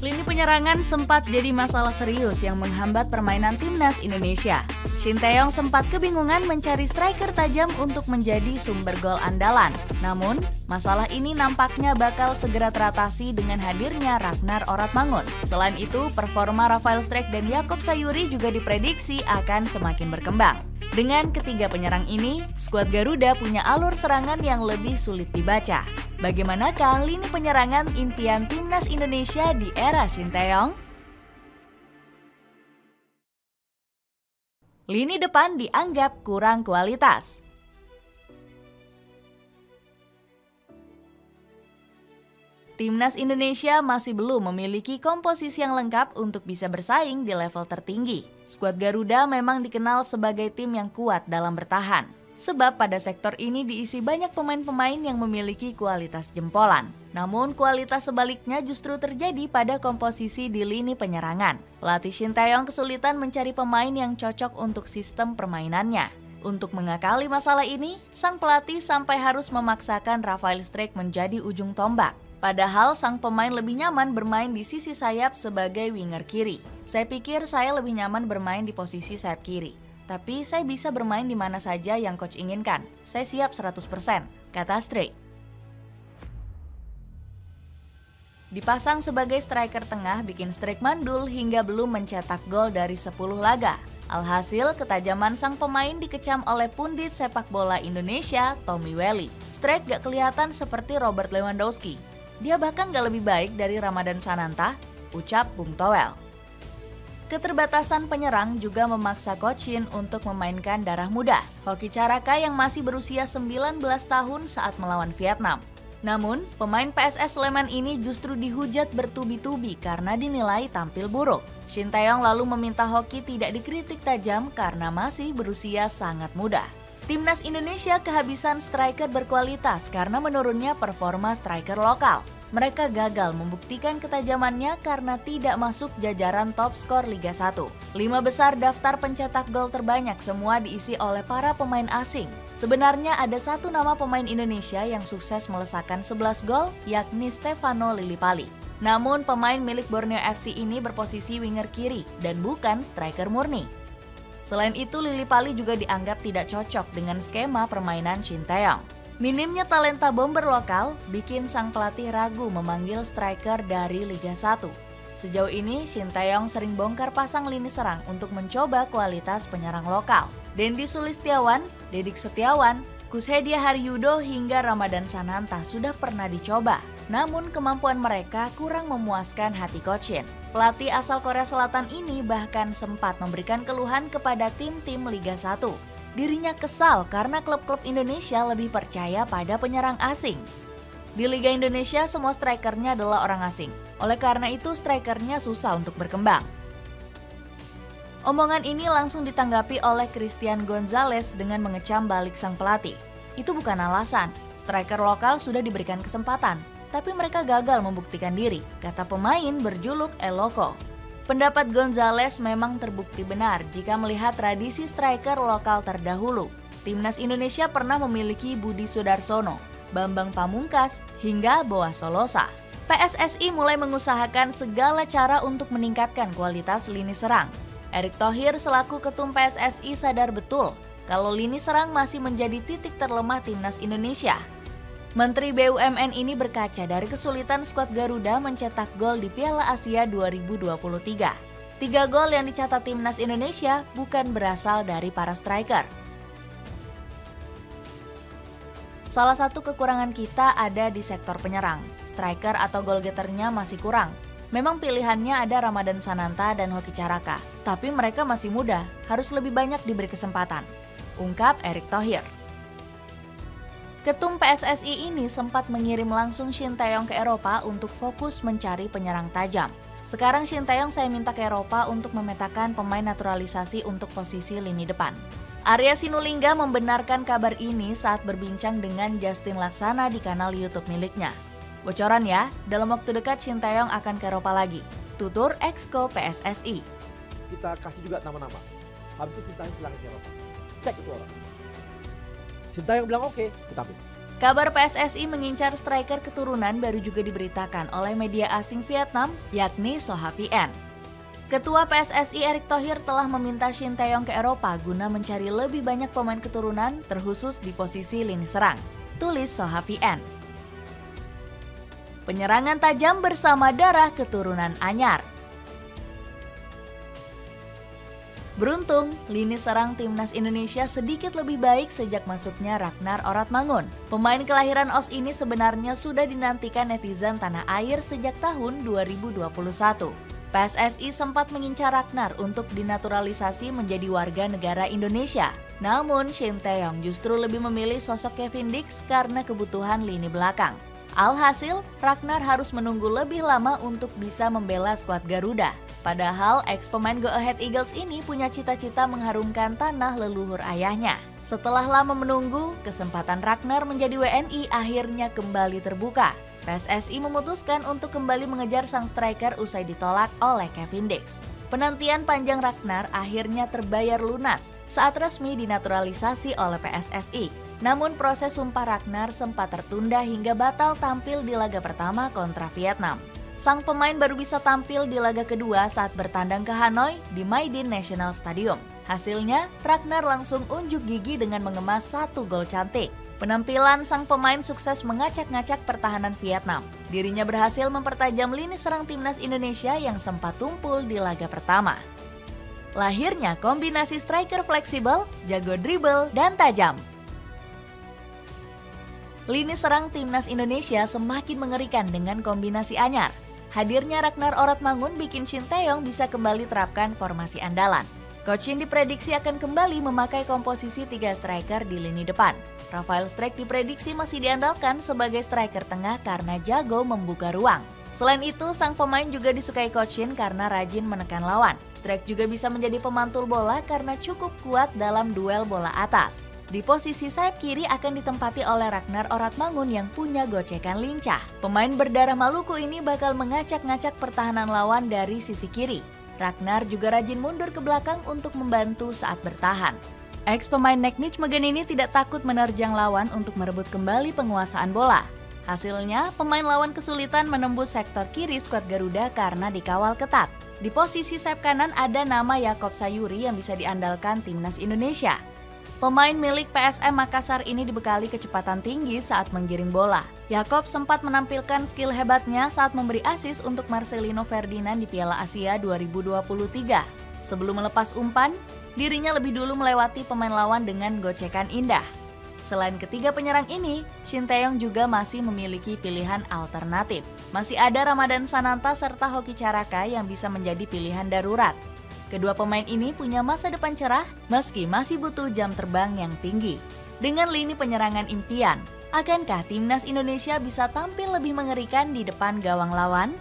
Lini penyerangan sempat jadi masalah serius yang menghambat permainan timnas Indonesia. Shin Tae-yong sempat kebingungan mencari striker tajam untuk menjadi sumber gol andalan. Namun, masalah ini nampaknya bakal segera teratasi dengan hadirnya Ragnar Oratmangun. Selain itu, performa Rafael Strijk dan Jakob Sayuri juga diprediksi akan semakin berkembang. Dengan ketiga penyerang ini, skuad Garuda punya alur serangan yang lebih sulit dibaca. Bagaimanakah lini penyerangan impian timnas Indonesia di era Shin Tae-yong? Lini depan dianggap kurang kualitas. Timnas Indonesia masih belum memiliki komposisi yang lengkap untuk bisa bersaing di level tertinggi. Skuad Garuda memang dikenal sebagai tim yang kuat dalam bertahan. Sebab pada sektor ini diisi banyak pemain-pemain yang memiliki kualitas jempolan. Namun kualitas sebaliknya justru terjadi pada komposisi di lini penyerangan. Pelatih Shin Tae-yong kesulitan mencari pemain yang cocok untuk sistem permainannya. Untuk mengakali masalah ini, sang pelatih sampai harus memaksakan Rafael Strijk menjadi ujung tombak. Padahal sang pemain lebih nyaman bermain di sisi sayap sebagai winger kiri. Saya pikir saya lebih nyaman bermain di posisi sayap kiri. Tapi saya bisa bermain di mana saja yang coach inginkan. Saya siap 100%, kata Strijk. Dipasang sebagai striker tengah bikin Strijk mandul hingga belum mencetak gol dari 10 laga. Alhasil, ketajaman sang pemain dikecam oleh pundit sepak bola Indonesia, Tommy Welly. Strijk gak kelihatan seperti Robert Lewandowski. Dia bahkan gak lebih baik dari Ramadan Sananta, ucap Bung Toel. Keterbatasan penyerang juga memaksa Coach Shin untuk memainkan darah muda, Hoki Caraka yang masih berusia 19 tahun saat melawan Vietnam. Namun, pemain PSS Sleman ini justru dihujat bertubi-tubi karena dinilai tampil buruk. Shin Tae-yong lalu meminta Hoki tidak dikritik tajam karena masih berusia sangat muda. Timnas Indonesia kehabisan striker berkualitas karena menurunnya performa striker lokal. Mereka gagal membuktikan ketajamannya karena tidak masuk jajaran top skor Liga 1. 5 besar daftar pencetak gol terbanyak semua diisi oleh para pemain asing. Sebenarnya ada satu nama pemain Indonesia yang sukses melesakkan 11 gol, yakni Stefano Lillipali. Namun pemain milik Borneo FC ini berposisi winger kiri dan bukan striker murni. Selain itu, Lillipali juga dianggap tidak cocok dengan skema permainan Shin Tae-yong. Minimnya talenta bomber lokal bikin sang pelatih ragu memanggil striker dari Liga 1. Sejauh ini, Shin Tae-yong sering bongkar pasang lini serang untuk mencoba kualitas penyerang lokal. Dendi Sulistiawan, Dedik Setiawan, Kushedia Haryudo hingga Ramadan Sananta sudah pernah dicoba. Namun kemampuan mereka kurang memuaskan hati Coach Shin. Pelatih asal Korea Selatan ini bahkan sempat memberikan keluhan kepada tim-tim Liga 1. Dirinya kesal karena klub-klub Indonesia lebih percaya pada penyerang asing. Di Liga Indonesia semua strikernya adalah orang asing. Oleh karena itu strikernya susah untuk berkembang. Omongan ini langsung ditanggapi oleh Christian Gonzalez dengan mengecam balik sang pelatih. Itu bukan alasan, striker lokal sudah diberikan kesempatan, tapi mereka gagal membuktikan diri, kata pemain berjuluk El Loco. Pendapat Gonzalez memang terbukti benar jika melihat tradisi striker lokal terdahulu. Timnas Indonesia pernah memiliki Budi Sudarsono, Bambang Pamungkas, hingga Boas Solosa. PSSI mulai mengusahakan segala cara untuk meningkatkan kualitas lini serang. Erick Thohir selaku ketum PSSI sadar betul kalau lini serang masih menjadi titik terlemah Timnas Indonesia. Menteri BUMN ini berkaca dari kesulitan skuad Garuda mencetak gol di Piala Asia 2023. 3 gol yang dicatat Timnas Indonesia bukan berasal dari para striker. Salah satu kekurangan kita ada di sektor penyerang. Striker atau goal getternya masih kurang. Memang pilihannya ada Ramadan Sananta dan Hoki Caraka, tapi mereka masih muda, harus lebih banyak diberi kesempatan, ungkap Erick Thohir. Ketum PSSI ini sempat mengirim langsung Shin Tae-yong ke Eropa untuk fokus mencari penyerang tajam. Sekarang Shin Tae-yong saya minta ke Eropa untuk memetakan pemain naturalisasi untuk posisi lini depan. Arya Sinulinga membenarkan kabar ini saat berbincang dengan Justin Laksana di kanal YouTube miliknya. Bocoran ya, dalam waktu dekat Shin Tae-yong akan ke Eropa lagi, tutur Exco PSSI. Kita kasih juga nama-nama. Habis itu Shin Tae-yong silakan ke Eropa. Cek itu orang. Shin Tae-yong bilang oke, kita ambil. Kabar PSSI mengincar striker keturunan baru juga diberitakan oleh media asing Vietnam, yakni Sohavien. Ketua PSSI Erick Thohir telah meminta Shin Tae-yong ke Eropa guna mencari lebih banyak pemain keturunan terkhusus di posisi lini serang, tulis Sohavien. Penyerangan tajam bersama darah keturunan anyar. Beruntung, lini serang timnas Indonesia sedikit lebih baik sejak masuknya Ragnar Oratmangun. Pemain kelahiran OS ini sebenarnya sudah dinantikan netizen tanah air sejak tahun 2021. PSSI sempat mengincar Ragnar untuk dinaturalisasi menjadi warga negara Indonesia. Namun, Shin Tae-yong justru lebih memilih sosok Kevin Dix karena kebutuhan lini belakang. Alhasil, Ragnar harus menunggu lebih lama untuk bisa membela skuad Garuda. Padahal, ex-pemain Go Ahead Eagles ini punya cita-cita mengharumkan tanah leluhur ayahnya. Setelah lama menunggu, kesempatan Ragnar menjadi WNI akhirnya kembali terbuka. PSSI memutuskan untuk kembali mengejar sang striker usai ditolak oleh Kevin Dix. Penantian panjang Ragnar akhirnya terbayar lunas saat resmi dinaturalisasi oleh PSSI. Namun proses sumpah Ragnar sempat tertunda hingga batal tampil di laga pertama kontra Vietnam. Sang pemain baru bisa tampil di laga kedua saat bertandang ke Hanoi di My Dinh National Stadium. Hasilnya, Ragnar langsung unjuk gigi dengan mengemas 1 gol cantik. Penampilan sang pemain sukses mengacak-ngacak pertahanan Vietnam. Dirinya berhasil mempertajam lini serang timnas Indonesia yang sempat tumpul di laga pertama. Lahirnya kombinasi striker fleksibel, jago dribble, dan tajam. Lini serang timnas Indonesia semakin mengerikan dengan kombinasi anyar. Hadirnya Ragnar Oratmangun bikin Shin Tae-yong bisa kembali terapkan formasi andalan. Coach Shin diprediksi akan kembali memakai komposisi 3 striker di lini depan. Rafael Strijk diprediksi masih diandalkan sebagai striker tengah karena jago membuka ruang. Selain itu, sang pemain juga disukai Coach Shin karena rajin menekan lawan. Strijk juga bisa menjadi pemantul bola karena cukup kuat dalam duel bola atas. Di posisi sayap kiri akan ditempati oleh Ragnar Oratmangun yang punya gocekan lincah. Pemain berdarah Maluku ini bakal mengacak-ngacak pertahanan lawan dari sisi kiri. Ragnar juga rajin mundur ke belakang untuk membantu saat bertahan. Ex-pemain Nijmegen ini tidak takut menerjang lawan untuk merebut kembali penguasaan bola. Hasilnya, pemain lawan kesulitan menembus sektor kiri skuad Garuda karena dikawal ketat. Di posisi sayap kanan ada nama Yaakob Sayuri yang bisa diandalkan timnas Indonesia. Pemain milik PSM Makassar ini dibekali kecepatan tinggi saat menggiring bola. Yaakob sempat menampilkan skill hebatnya saat memberi assist untuk Marcelino Ferdinand di Piala Asia 2023. Sebelum melepas umpan, dirinya lebih dulu melewati pemain lawan dengan gocekan indah. Selain ketiga penyerang ini, Shin Tae-yong juga masih memiliki pilihan alternatif. Masih ada Ramadan Sananta serta Hoki Caraka yang bisa menjadi pilihan darurat. Kedua pemain ini punya masa depan cerah meski masih butuh jam terbang yang tinggi. Dengan lini penyerangan impian, akankah timnas Indonesia bisa tampil lebih mengerikan di depan gawang lawan?